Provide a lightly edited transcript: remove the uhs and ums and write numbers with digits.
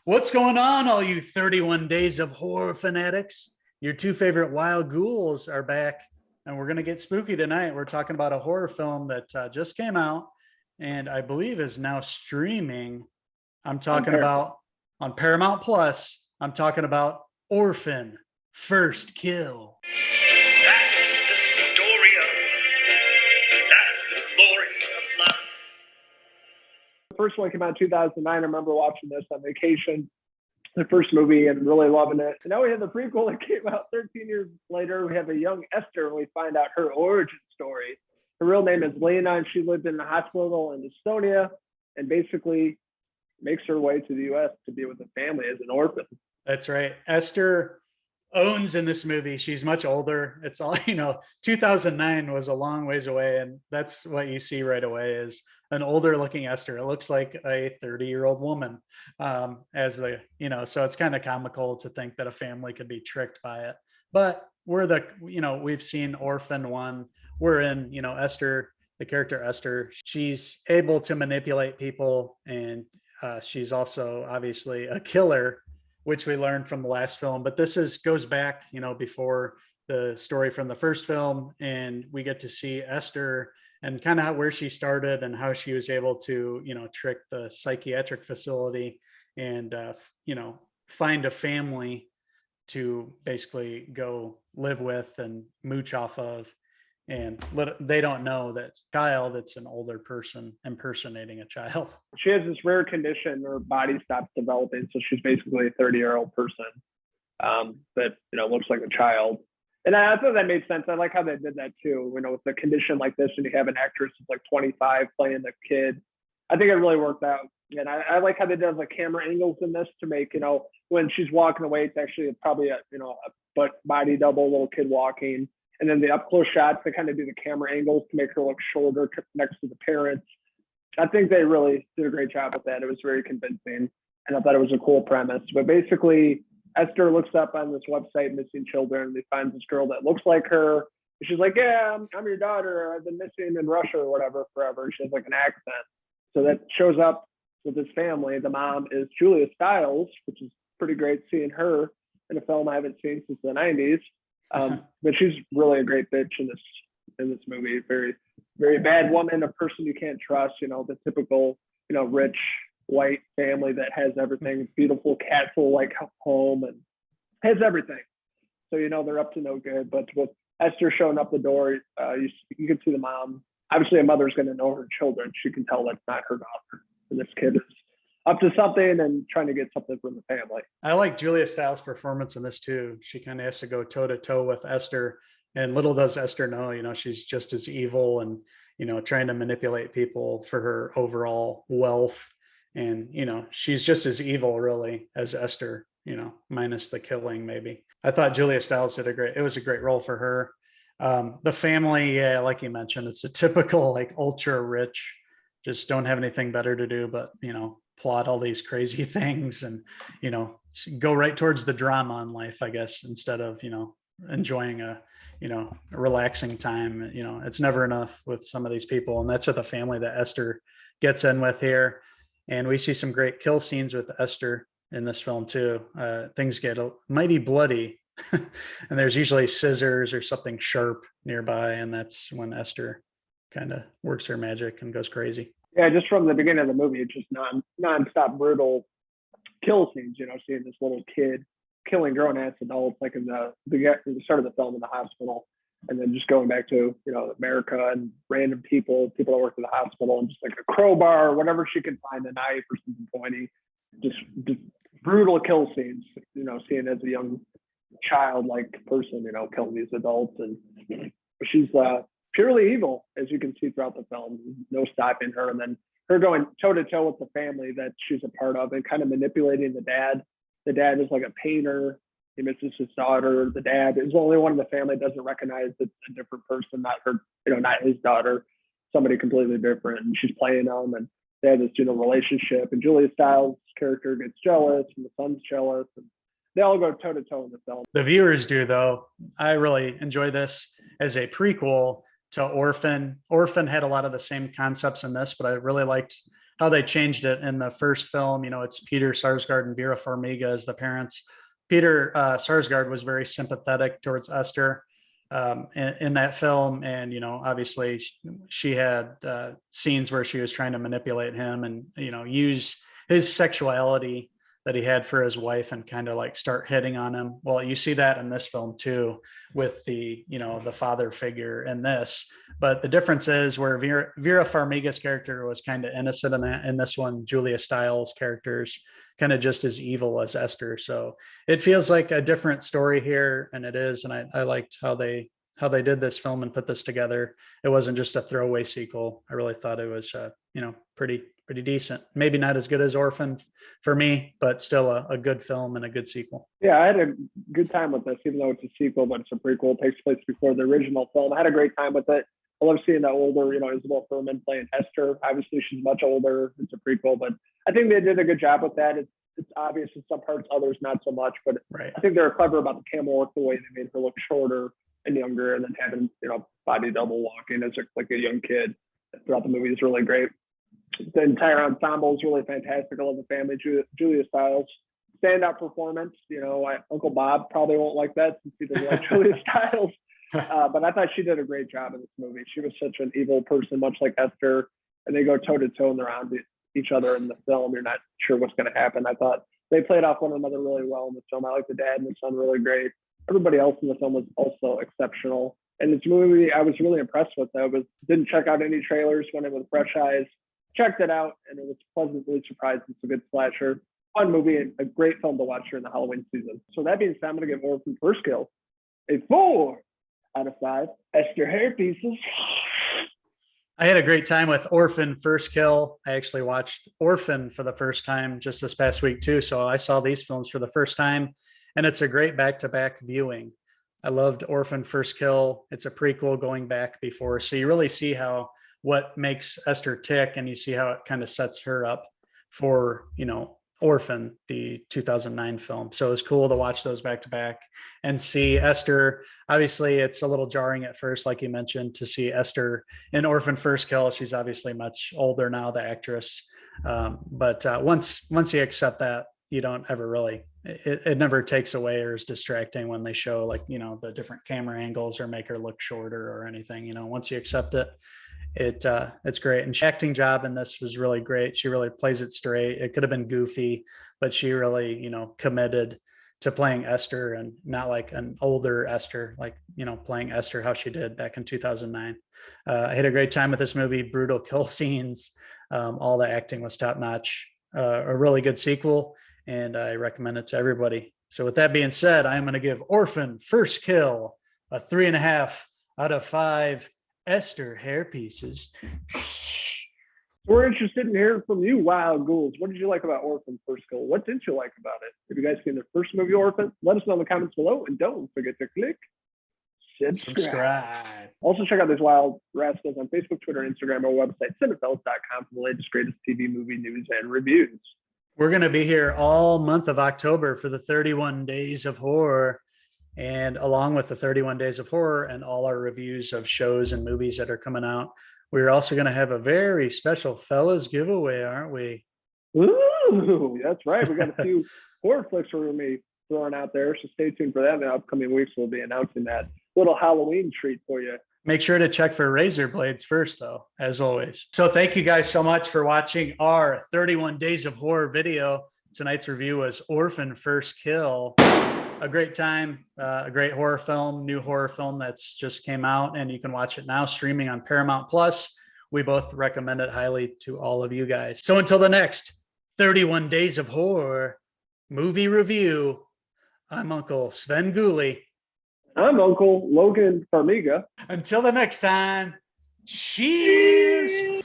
What's going on, all you 31 Days of Horror fanatics? Your two favorite wild ghouls are back, and we're going to get spooky tonight. We're talking about a horror film that just came out and I believe is now streaming. I'm On talking Paramount. about on Paramount Plus. I'm talking about Orphan First Kill. That's the story of, that's the glory of love. The first one came out in 2009. I remember watching this on vacation, the first movie, and really loving it. And now we have the prequel that came out 13 years later. We have a young Esther, and we find out her origin story. Her real name is Lena, and she lived in a hospital in Estonia and basically makes her way to the U.S. to be with a family as an orphan. That's right. Esther owns in this movie. She's much older. It's all, 2009 was a long ways away. And that's what you see right away is an older looking Esther. It looks like a 30-year-old woman so it's kind of comical to think that a family could be tricked by it. But we've seen Orphan 1. We're in, Esther, the character Esther. She's able to manipulate people, and she's also obviously a killer, which we learned from the last film. But this goes back, before the story from the first film, and we get to see Esther and kind of where she started and how she was able to, trick the psychiatric facility and, find a family to basically go live with and mooch off of. And they don't know that child, it's an older person impersonating a child. She has this rare condition, her body stops developing, so she's basically a 30-year-old person that looks like a child. And I thought that made sense. I like how they did that too. With a condition like this, and you have an actress who's like 25 playing the kid. I think it really worked out. And I like how they did the camera angles in this to make, when she's walking away, it's actually probably a body double, little kid walking. And then the up close shots, they kind of do the camera angles to make her look shorter next to the parents. I think they really did a great job with that. It was very convincing, and I thought it was a cool premise. But basically, Esther looks up on this website, Missing Children, and they find this girl that looks like her. And she's like, yeah, I'm your daughter. I've been missing in Russia or whatever forever. She has like an accent. So that shows up with this family. The mom is Julia Stiles, which is pretty great seeing her in a film I haven't seen since the 90s. But she's really a great bitch in this movie. Very, very bad woman, a person you can't trust, the typical, rich white family that has everything, beautiful castle-like home and has everything. So, they're up to no good. But with Esther showing up the door, you can see the mom. Obviously, a mother's going to know her children. She can tell that's not her daughter. And this kid is up to something and trying to get something from the family. I like Julia Stiles' performance in this too. She kind of has to go toe to toe with Esther, and little does Esther know, she's just as evil and, trying to manipulate people for her overall wealth. And, she's just as evil really as Esther, minus the killing maybe. I thought Julia Stiles it was a great role for her. The family, yeah, like you mentioned, it's a typical like ultra rich, just don't have anything better to do but, plot all these crazy things and, go right towards the drama in life, I guess, instead of, enjoying a relaxing time. It's never enough with some of these people. And that's what the family that Esther gets in with here. And we see some great kill scenes with Esther in this film too. Things get mighty bloody and there's usually scissors or something sharp nearby. And that's when Esther kind of works her magic and goes crazy. Yeah, just from the beginning of the movie, it's just non-stop brutal kill scenes, seeing this little kid killing grown-ass adults, like in the start of the film in the hospital, and then just going back to, America and random people that work at the hospital, and just like a crowbar or whatever she could find, a knife or something pointy, just brutal kill scenes, seeing as a young child-like person, killing these adults. And she's purely evil, as you can see throughout the film. No stopping her. And then her going toe to toe with the family that she's a part of and kind of manipulating the dad. The dad is like a painter. He misses his daughter. The dad is the only one in the family that doesn't recognize it's a different person, not her, not his daughter, somebody completely different. And she's playing them, and they have this, relationship. And Julia Stiles' character gets jealous, and the son's jealous, and they all go toe to toe in the film. The viewers do, though. I really enjoy this as a prequel to Orphan. Orphan had a lot of the same concepts in this, but I really liked how they changed it in the first film. You know, it's Peter Sarsgaard and Vera Farmiga as the parents. Peter Sarsgaard was very sympathetic towards Esther in that film, and you know, obviously she had scenes where she was trying to manipulate him and you know use his sexuality that he had for his wife and kind of like start hitting on him. Well, you see that in this film too, with the, you know, the father figure in this. But the difference is where Vera Farmiga's character was kind of innocent in that. In this one, Julia Stiles' character's kind of just as evil as Esther. So it feels like a different story here, and it is. And I liked how they did this film and put this together. It wasn't just a throwaway sequel. I really thought it was, you know, pretty decent. Maybe not as good as Orphan for me, but still a good film and a good sequel. Yeah, I had a good time with this, even though it's a sequel, but it's a prequel. It takes place before the original film. I had a great time with it. I love seeing that older, you know, Isabel Fuhrman playing Esther. Obviously, she's much older. It's a prequel, but I think they did a good job with that. It's obvious in some parts, others not so much, but right. I think they're clever about the camera work, the way they made her look shorter and younger, and then having, you know, body double walking as like a young kid throughout the movie is really great. The entire ensemble is really fantastic. I love the family. Julia Stiles, standout performance. You know, Uncle Bob probably won't like that since he doesn't like Julia Stiles. But I thought she did a great job in this movie. She was such an evil person, much like Esther, and they go toe to toe and they're on each other in the film. You're not sure what's going to happen. I thought they played off one another really well in the film. I like the dad and the son really great. Everybody else in the film was also exceptional. And this movie, I was really impressed with. Didn't check out any trailers, went in with fresh eyes, checked it out, and it was pleasantly surprised. It's a good slasher, fun movie, and a great film to watch during the Halloween season. So that being said, I'm going to give Orphan First Kill a 4 out of 5 Esther hair pieces. I had a great time with Orphan First Kill. I actually watched Orphan for the first time just this past week too. So I saw these films for the first time, and it's a great back-to-back viewing. I loved Orphan First Kill. It's a prequel going back before. So you really see what makes Esther tick, and you see how it kind of sets her up for, you know, Orphan, the 2009 film. So it was cool to watch those back to back and see Esther. Obviously, it's a little jarring at first, like you mentioned, to see Esther in Orphan First Kill. She's obviously much older now, the actress. But once you accept that, you don't ever really, it never takes away or is distracting when they show, like, you know, the different camera angles or make her look shorter or anything. You know, once you accept it, it's great. And acting job in this was really great. She really plays it straight. It could have been goofy, but she really, you know, committed to playing Esther, and not like an older Esther, like, you know, playing Esther how she did back in 2009. I had a great time with this movie. Brutal kill scenes. All the acting was top notch. A really good sequel, and I recommend it to everybody. So with that being said, I'm going to give Orphan First Kill a 3.5 out of 5 Esther hair pieces. We're interested in hearing from you, Wild Ghouls. What did you like about Orphan First Kill? What didn't you like about it? Have you guys seen the first movie, Orphan? Let us know in the comments below, and don't forget to click subscribe. Also, check out these Wild Rascals on Facebook, Twitter, and Instagram, our website, Cinephellas.com, for the latest, greatest TV movie news and reviews. We're going to be here all month of October for the 31 Days of Horror. And along with the 31 Days of Horror and all our reviews of shows and movies that are coming out, we're also going to have a very special Fellas giveaway, aren't we? Ooh, that's right. We got a few horror flicks we're going to be throwing out there, so stay tuned for that. In the upcoming weeks, we'll be announcing that little Halloween treat for you. Make sure to check for razor blades first, though, as always. So thank you guys so much for watching our 31 Days of Horror video. Tonight's review was Orphan First Kill. A great time, a great horror film, new horror film that's just came out, and you can watch it now streaming on Paramount Plus. We both recommend it highly to all of you guys. So until the next 31 Days of Horror movie review, I'm Uncle Sven Gooley. I'm Uncle Logan Farmiga. Until the next time, cheers!